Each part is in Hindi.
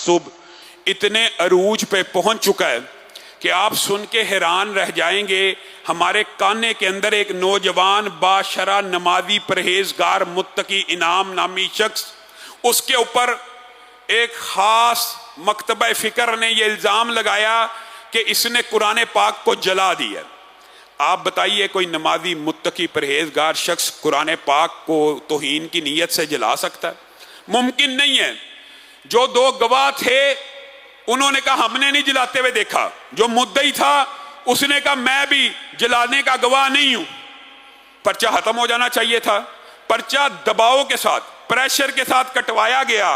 तासुब इतने अरूज पे पहुंच चुका है कि आप सुन के हैरान रह जाएंगे। हमारे काने के अंदर एक नौजवान बाशरा नमाजी परहेजगार मुत्तकी इनाम नामी शख्स, उसके ऊपर एक खास मकतबा फ़िक्र ने यह इल्ज़ाम लगाया कि इसने कुरान पाक को जला दिया। आप बताइए कोई नमाजी मुत्तकी परहेजगार शख्स कुरान पाक को तौहीन की नीयत से जला सकता है? मुमकिन नहीं है। जो दो गवाह थे उन्होंने कहा हमने नहीं जलाते हुए देखा, जो मुद्दई था उसने कहा मैं भी जलाने का गवाह नहीं हूं। पर्चा खत्म हो जाना चाहिए था। पर्चा दबाव के साथ, प्रेशर के साथ कटवाया गया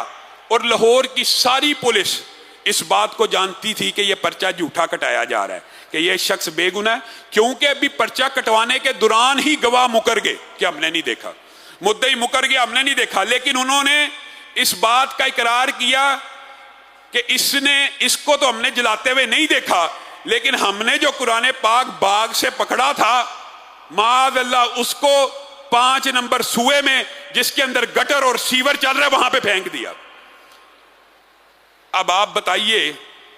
और लाहौर की सारी पुलिस इस बात को जानती थी कि यह पर्चा झूठा कटाया जा रहा है, कि यह शख्स बेगुनाह है, क्योंकि अभी पर्चा कटवाने के दौरान ही गवाह मुकर गए कि हमने नहीं देखा, मुद्दई मुकर गया हमने नहीं देखा। लेकिन उन्होंने इस बात का इकरार किया कि इसको तो हमने जलाते हुए नहीं देखा, लेकिन हमने जो कुरान पाक बाग से पकड़ा था माअल्लाह उसको 5 नंबर सुए में जिसके अंदर गटर और सीवर चल रहा है वहां पे फेंक दिया। अब आप बताइए,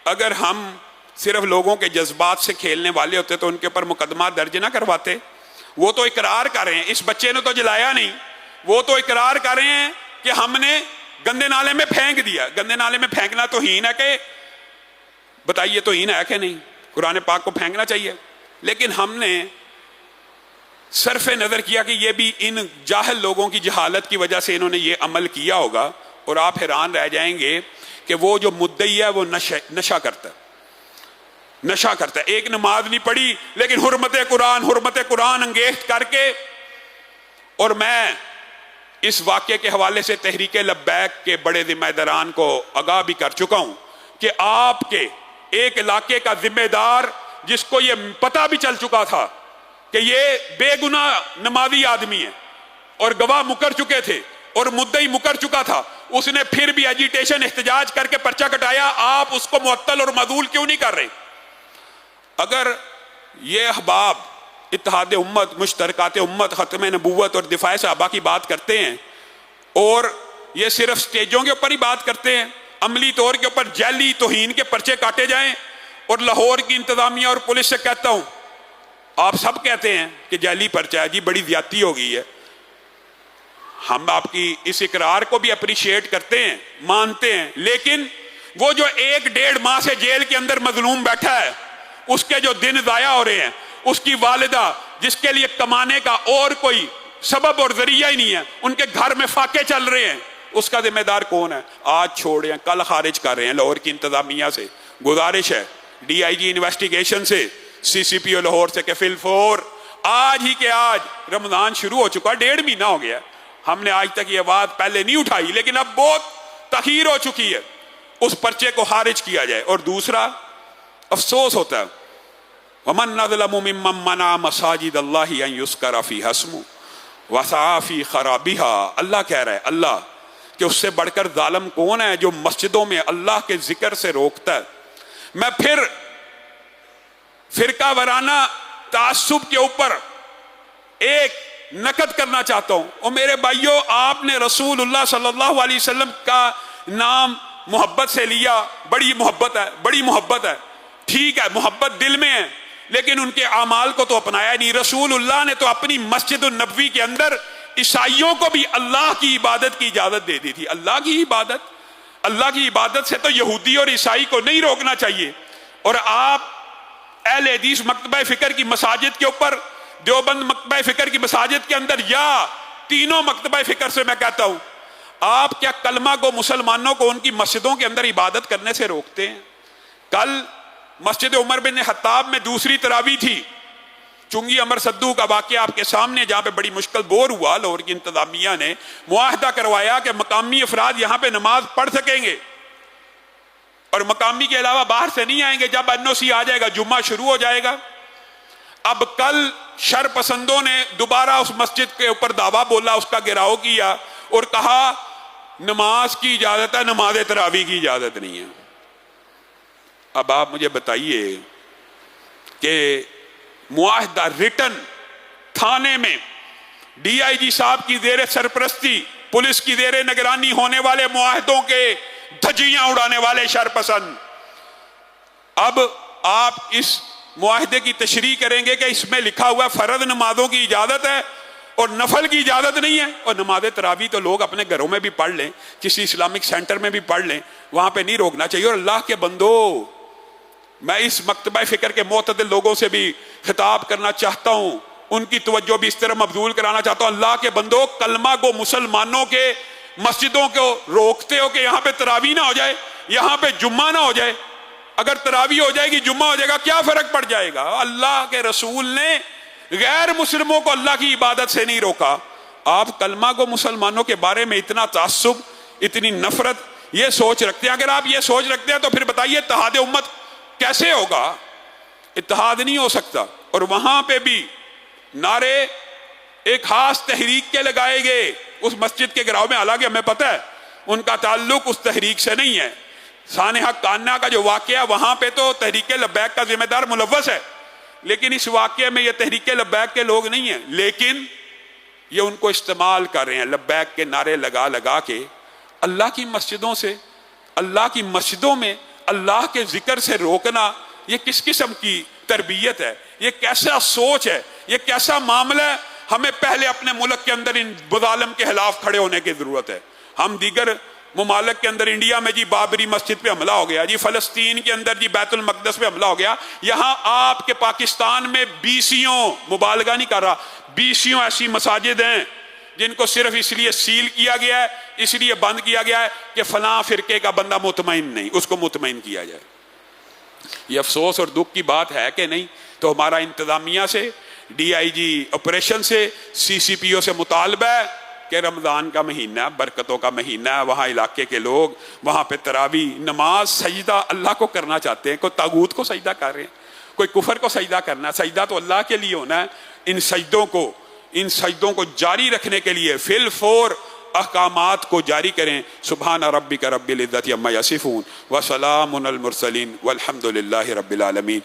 अगर हम सिर्फ लोगों के जज्बात से खेलने वाले होते तो उनके ऊपर मुकदमा दर्ज ना करवाते। वो तो इकरार कर रहे हैं, इस बच्चे ने तो जलाया नहीं, वो तो इकरार कर रहे हैं कि हमने गंदे नाले में फेंक दिया। गंदे नाले में फेंकना तो हीन है कि, बताइए तो हीन है कि नहीं? कुरान पाक को फेंकना चाहिए। लेकिन हमने सरफे नजर किया कि ये भी इन जाहिल लोगों की जहालत की वजह से इन्होंने ये अमल किया होगा। और आप हैरान रह जाएंगे कि वो जो मुद्दई है वो नशा करता है। एक नमाज नहीं पढ़ी लेकिन हुर्मत कुरान अंगेज करके। और मैं इस वाक्य के हवाले से तहरीक लब्बैक के बड़े जिम्मेदारान को आगाह भी कर चुका हूं कि आपके एक इलाके का जिम्मेदार जिसको ये पता भी चल चुका था कि ये बेगुनाह नमाजी आदमी है और गवाह मुकर चुके थे और मुद्दई मुकर चुका था, उसने फिर भी एजिटेशन एहतजाज करके पर्चा कटाया। आप उसको मुअत्तल और मजूल क्यों नहीं कर रहे? अगर ये अहबाब इत्तेहाद उम्मत, मुश्तरकात उम्मत, खत्म नबूवत और दिफाए सहाबा की बात करते हैं और ये सिर्फ स्टेजों के ऊपर ही बात करते हैं, अमली तौर के ऊपर जैली तौहीन के पर्चे काटे जाएं, और लाहौर की इंतजामिया और पुलिस से कहता हूं, आप सब कहते हैं कि जैली पर्चा है जी, बड़ी ज्यादती हो गई है। हम आपकी इस इकरार को भी अप्रिशिएट करते हैं, मानते हैं, लेकिन वो जो 1-1.5 माह से जेल के अंदर मजलूम बैठा है, उसके जो दिन जाया हो रहे हैं, उसकी वालिदा जिसके लिए कमाने का और कोई सबब और जरिया ही नहीं है, उनके घर में फाके चल रहे हैं, उसका जिम्मेदार कौन है? आज छोड़े, कल खारिज कर रहे हैं लाहौर की इंतजामिया से। गुजारिश है DIG इन्वेस्टिगेशन से, CCPO लाहौर से, फिल फोर आज ही के आज रमजान शुरू हो चुका, 1.5 महीना हो गया, हमने आज तक ये बात पहले नहीं उठाई, लेकिन अब बहुत तखीर हो चुकी है, उस पर्चे को खारिज किया जाए। और दूसरा अफसोस होता है, वमन नज़लमु मिम्मन मना मसाजिद अल्लाहि अन युज़करा फ़ीहा इस्मुहु वसआ फ़ी ख़राबिहा। अल्लाह कह रहा है, अल्लाह कि उससे बढ़कर जालिम कौन है जो मस्जिदों में अल्लाह के जिक्र से रोकता है। मैं फिर फिरका वराना तासुब के ऊपर एक नकद करना चाहता हूं। और मेरे भाइयों, आपने रसूलुल्लाह सल्लल्लाहु अलैहि वसल्लम का नाम मोहब्बत से लिया, बड़ी मोहब्बत है, ठीक है, मोहब्बत दिल में है, लेकिन उनके आमाल को तो अपनाया नहीं। रसूलुल्लाह ने तो अपनी मस्जिद नबवी के अंदर ईसाइयों को भी अल्लाह की इबादत की इजाजत दे दी थी। अल्लाह की इबादत से तो यहूदी और ईसाई को नहीं रोकना चाहिए। और आप अहले हदीस मकतबा फिक्र की मसाजिद के ऊपर, देवबंद मकतबा फिक्र की मसाजिद के अंदर, या तीनों मकतबा फिक्र से मैं कहता हूं, आप क्या कलमा को, मुसलमानों को उनकी मस्जिदों के अंदर इबादत करने से रोकते हैं? कल मस्जिद उमर बिन खत्ताब में दूसरी तरावी थी, चुंगी अमर सद्दू का वाकया आपके सामने, जहां पे बड़ी मुश्किल बोर हुआ, लाहौर की इंतजामिया ने मुआहदा करवाया कि मकामी अफराद यहां पे नमाज पढ़ सकेंगे और मकामी के अलावा बाहर से नहीं आएंगे। जब NOC आ जाएगा, जुम्मा शुरू हो जाएगा। अब कल शर पसंदों ने दोबारा उस मस्जिद के ऊपर दावा बोला, उसका गिराव किया और कहा नमाज की इजाजत है, नमाज तरावी की इजाजत नहीं है। अब आप मुझे बताइए कि मुआहदा रिटन थाने में DIG साहब की जेर सरपरस्ती, पुलिस की जेर निगरानी होने वाले मुआहदों के धज्जियां उड़ाने वाले शरपसंद। अब आप इस मुआहदे की तशरीह करेंगे कि इसमें लिखा हुआ फर्ज नमाजों की इजाजत है और नफल की इजाजत नहीं है। और नमाज तरावी तो लोग अपने घरों में भी पढ़ लें, किसी इस्लामिक सेंटर में भी पढ़ लें, वहां पे नहीं रोकना चाहिए। और अल्लाह के बंदो, मैं इस मकतबा फिक्र के मोतदिल लोगों से भी खिताब करना चाहता हूं, उनकी तवज्जो भी इस तरह मबजूल कराना चाहता हूं। अल्लाह के बंदो, कलमा को मुसलमानों के मस्जिदों को रोकते हो कि यहां पे तरावी ना हो जाए, यहां पे जुम्मा ना हो जाए। अगर तरावी हो जाएगी, जुम्मा हो जाएगा, क्या फर्क पड़ जाएगा? अल्लाह के रसूल ने गैर मुस्लिमों को अल्लाह की इबादत से नहीं रोका। आप कलमा को मुसलमानों के बारे में इतना तासुब, इतनी नफरत, ये सोच रखते हैं। अगर आप ये सोच रखते हैं तो फिर बताइए इत्तेहाद उम्मत कैसे होगा? इत्तेहाद नहीं हो सकता। और वहां पे भी नारे एक खास तहरीक के लगाए गए उस मस्जिद के गिराव में। हालांकि हमें पता है उनका ताल्लुक उस तहरीक से नहीं है। सानेहा कान्ना का जो वाकया, वहां पे तो तहरीक लब्बैक का जिम्मेदार मुलव्वस है, लेकिन इस वाकये में ये तहरीक लब्बैक के लोग नहीं है। लेकिन ये उनको इस्तेमाल कर रहे हैं, लब्बैक के नारे लगा लगा के। अल्लाह की मस्जिदों से, अल्लाह की मस्जिदों में अल्लाह के जिक्र से रोकना, ये किस किस्म की तरबियत है? ये कैसा सोच है? ये कैसा मामला है? हमें पहले अपने मुल्क के अंदर इन बुज़ालिम के खिलाफ खड़े होने की जरूरत है। हम दीगर मुमालिक के अंदर, इंडिया में जी बाबरी मस्जिद पे हमला हो गया, जी फलस्तीन के अंदर जी बैतुल मकदस पे हमला हो गया। यहां आपके पाकिस्तान में बीसियों, मुबालगा नहीं कर रहा, बीसियों ऐसी मसाजिद हैं जिनको सिर्फ इसलिए सील किया गया है, इसलिए बंद किया गया है कि फलां फिरके का बंदा मुतमईन नहीं, उसको मुतमईन किया जाए। ये अफसोस और दुख की बात है कि नहीं? तो हमारा इंतजामिया से, DIG ऑपरेशन से, CCPO से मुतालबा है कि रमज़ान का महीना, बरकतों का महीना है, वहाँ इलाके के लोग वहाँ पे तरावी, नमाज, सजदा अल्लाह को करना चाहते हैं। कोई तागूत को सजदा कर रहे हैं, कोई कुफर को सजदा करना। सजदा तो अल्लाह के लिए होना है। इन सजदों को जारी रखने के लिए फिल फोर अहकामात को जारी करें। सुभान रब्बिका रब्बिल इज्जति अम्मा यसिफून व सलामुन अल मुरसलीन वल्हम्दुलिल्लाहि रब्बिल आलमीन।